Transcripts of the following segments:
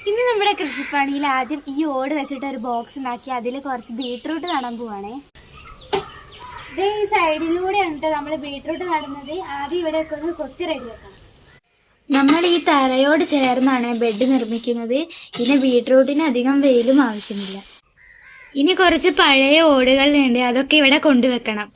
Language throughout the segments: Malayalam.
ഇന്ന് നമ്മുടെ കൃഷിപ്പണിയിൽ ആദ്യം ഈ ഓട് വെച്ചിട്ട് ഒരു ബോക്സ് ഉണ്ടാക്കി അതിൽ കുറച്ച് ബീട്രൂട്ട് നടാൻ പോവാണേ. ഇത് ഈ സൈഡിലൂടെയാണ് നമ്മൾ ബീട്രൂട്ട് നടുന്നത്. ആദ്യം ഇവിടെയൊക്കെ ഒന്ന് കൊത്തി റെഡിയാക്കണം. നമ്മൾ ഈ തറയോട് ചേർന്നാണ് ബെഡ് നിർമ്മിക്കുന്നത്. ഇനി ബീട്രൂട്ടിന് അധികം വെയിലും ആവശ്യമില്ല. ഇനി കുറച്ച് പഴയ ഓടുകളുണ്ട്, അതൊക്കെ ഇവിടെ കൊണ്ടുവെക്കണം.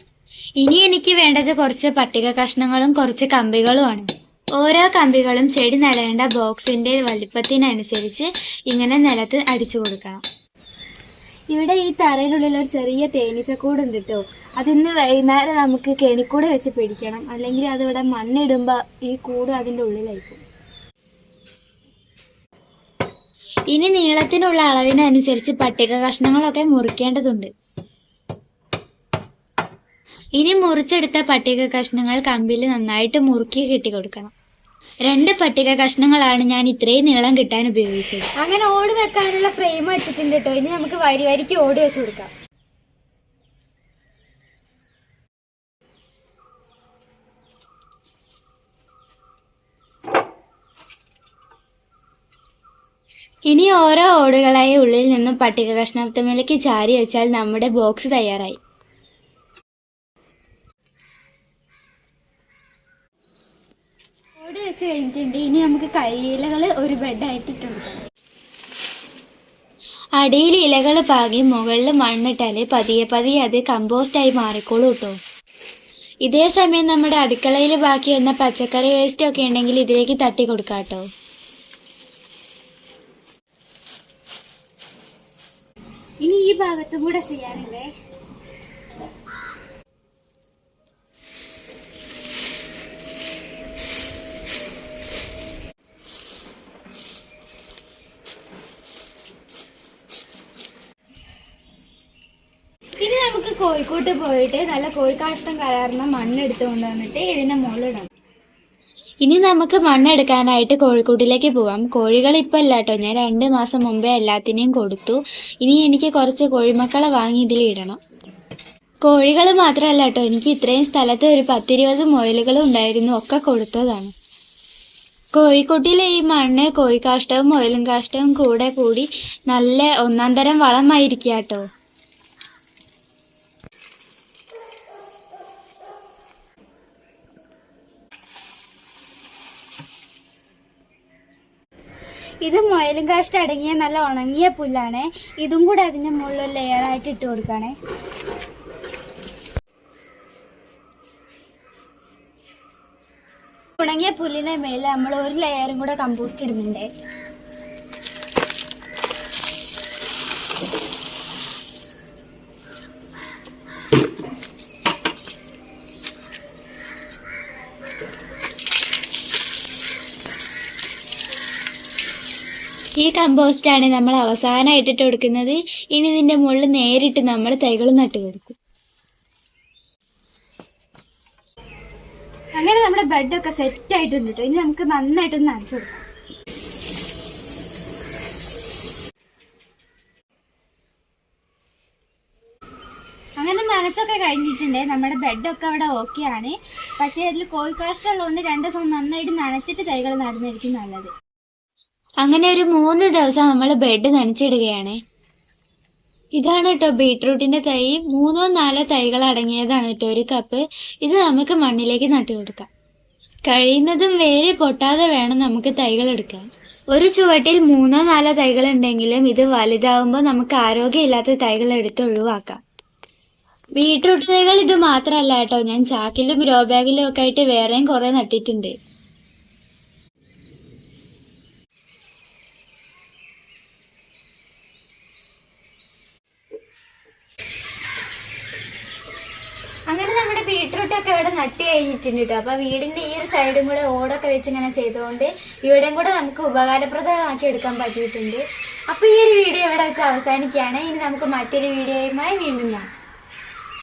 ഇനി എനിക്ക് വേണ്ടത് കുറച്ച് പട്ടിക കഷ്ണങ്ങളും കുറച്ച് കമ്പികളുമാണ്. ഓരോ കമ്പികളും ചെടി നടേണ്ട ബോക്സിന്റെ വലിപ്പത്തിനനുസരിച്ച് ഇങ്ങനെ നിലത്ത് അടിച്ചു കൊടുക്കണം. ഇവിടെ ഈ തറയിനുള്ളിൽ ഒരു ചെറിയ തേനീച്ചക്കൂടുണ്ട് കേട്ടോ. അതിന്ന് വൈകുന്നേരം നമുക്ക് കെണിക്കൂട് വെച്ച് പിടിക്കണം, അല്ലെങ്കിൽ അതിവിടെ മണ്ണിടുമ്പോൾ ഈ കൂട് അതിൻ്റെ ഉള്ളിലായിരിക്കും. ഇനി നീളത്തിനുള്ള അളവിനനുസരിച്ച് പട്ടിക കഷ്ണങ്ങളൊക്കെ മുറിക്കേണ്ടതുണ്ട്. ഇനി മുറിച്ചെടുത്ത പട്ടിക കഷ്ണങ്ങൾ കമ്പിൽ നന്നായിട്ട് മുറുക്കി കെട്ടിക്കൊടുക്കണം. 2 പട്ടിക കഷ്ണങ്ങളാണ് ഞാൻ ഇത്രയും നീളം കിട്ടാൻ ഉപയോഗിച്ചത്. അങ്ങനെ ഓട് വെക്കാനുള്ള ഫ്രെയിം അടിച്ചിട്ടുണ്ട് കേട്ടോ. ഇനി നമുക്ക് വരി വരിക്ക് ഓട് വെച്ച് കൊടുക്കാം. ഇനി ഓരോ ഓടുകളായി ഉള്ളിൽ നിന്നും പട്ടിക കഷ്ണത്തിലേക്ക് ചാരി വെച്ചാൽ നമ്മുടെ ബോക്സ് തയ്യാറായി. ഓട് വെച്ച് കഴിഞ്ഞിട്ടുണ്ട്. ഇനി നമുക്ക് കരിയിലകൾ ഒരു ബെഡായിട്ട് ഇട്ടുകൊടുക്കണം. അടിയിൽ ഇലകൾ പാകി മുകളിൽ മണ്ണിട്ടാൽ പതിയെ പതിയെ അത് കമ്പോസ്റ്റായി മാറിക്കോളൂ കേട്ടോ. ഇതേ സമയം നമ്മുടെ അടുക്കളയിൽ ബാക്കി വന്ന പച്ചക്കറി വേസ്റ്റ് ഒക്കെ ഉണ്ടെങ്കിൽ ഇതിലേക്ക് തട്ടി കൊടുക്കാം കേട്ടോ. ഇനി ഈ ഭാഗത്തും കൂടെ ചെയ്യാനുണ്ടേ. ഇനി നമുക്ക് കോഴിക്കോട്ട് പോയിട്ട് നല്ല കോഴിക്കാഷ്ടം കലർന്ന മണ്ണെടുത്ത് കൊണ്ടുവന്നിട്ട് ഇതിന്റെ മുകളിലിടാം. ഇനി നമുക്ക് മണ്ണെടുക്കാനായിട്ട് കോഴിക്കൂട്ടിലേക്ക് പോവാം. കോഴികൾ ഇപ്പം അല്ല കേട്ടോ, ഞാൻ 2 മാസം മുമ്പേ എല്ലാത്തിനെയും കൊടുത്തു. ഇനി എനിക്ക് കുറച്ച് കോഴിമക്കളെ വാങ്ങി ഇതിലിടണം. കോഴികൾ മാത്രമല്ല കേട്ടോ, എനിക്ക് ഇത്രയും സ്ഥലത്ത് ഒരു 10-20 മുയലുകളും ഉണ്ടായിരുന്നു, ഒക്കെ കൊടുത്തതാണ്. കോഴിക്കൂട്ടിലെ ഈ മണ്ണ് കോഴിക്കാഷ്ടവും മുയലും കാഷ്ടവും കൂടെ കൂടി നല്ല 1-ാം തരം വളമായിരിക്കുക കേട്ടോ. ഇത് മുയലും കാഷ്ടം അടങ്ങിയ നല്ല ഉണങ്ങിയ പുല്ലാണ്. ഇതും കൂടെ അതിൻ്റെ മുകളിൽ ലെയറായിട്ട് ഇട്ട് കൊടുക്കുകയാണേ. ഉണങ്ങിയ പുല്ലിൻ്റെ മേലെ നമ്മൾ ഒരു ലെയറും കൂടെ കമ്പോസ്റ്റ് ഇടുന്നുണ്ട്. ഈ കമ്പോസ്റ്റാണ് നമ്മൾ അവസാനമായിട്ട് ഇട്ട് കൊടുക്കുന്നത്. ഇനി ഇതിൻ്റെ മുകളിൽ നേരിട്ട് നമ്മൾ തൈകൾ നട്ടു കൊടുക്കും. അങ്ങനെ നമ്മുടെ ബെഡൊക്കെ സെറ്റ് ആയിട്ടുണ്ട് കേട്ടോ. ഇനി നമുക്ക് നന്നായിട്ടൊന്ന് നനച്ചു കൊടുക്കാം. അങ്ങനെ നനച്ചൊക്കെ കഴിഞ്ഞിട്ടുണ്ട്. നമ്മുടെ ബെഡൊക്കെ അവിടെ ഓക്കെ ആണ്. പക്ഷേ അതിൽ കോഴിക്കാഷ്ടം ഉള്ളതുകൊണ്ട് 2 ദിവസം നന്നായിട്ട് നനച്ചിട്ട് തൈകൾ നടുന്നതായിരിക്കും നല്ലത്. അങ്ങനെ ഒരു 3 ദിവസം നമ്മൾ ബെഡ് നനച്ചിടുകയാണ്. ഇതാണ് കേട്ടോ ബീട്രൂട്ടിന്റെ തൈ. 3-4 തൈകൾ അടങ്ങിയതാണ് കേട്ടോ 1 കപ്പ്. ഇത് നമുക്ക് മണ്ണിലേക്ക് നട്ടു കൊടുക്കാം. കഴിയുന്നതും വേര് പൊട്ടാതെ വേണം നമുക്ക് തൈകൾ എടുക്കാൻ. ഒരു ചുവട്ടിൽ 3-4 തൈകൾ ഉണ്ടെങ്കിലും ഇത് വലുതാവുമ്പോൾ നമുക്ക് ആരോഗ്യമില്ലാത്ത തൈകൾ എടുത്ത് ഒഴിവാക്കാം. ബീട്രൂട്ട് തൈകൾ ഇത് മാത്രമല്ല കേട്ടോ, ഞാൻ ചാക്കിലും ഗ്രോ ബാഗിലും ഒക്കെ ആയിട്ട് വേറെയും കുറേ നട്ടിട്ടുണ്ട്. അങ്ങനെ നമ്മുടെ ബീട്രൂട്ടൊക്കെ ഇവിടെ നട്ട് കഴിഞ്ഞിട്ടുണ്ട് കേട്ടോ. അപ്പോൾ വീടിൻ്റെ ഈ ഒരു സൈഡും കൂടെ ഓടൊക്കെ വെച്ച് ഇങ്ങനെ ചെയ്തുകൊണ്ട് ഇവിടെയും കൂടെ നമുക്ക് ഉപകാരപ്രദമാക്കി എടുക്കാൻ പറ്റിയിട്ടുണ്ട്. അപ്പോൾ ഈ ഒരു വീഡിയോ ഇവിടെ വെച്ച് അവസാനിക്കുകയാണ്. ഇനി നമുക്ക് മറ്റൊരു വീഡിയോയുമായി വീണ്ടും കാണാം.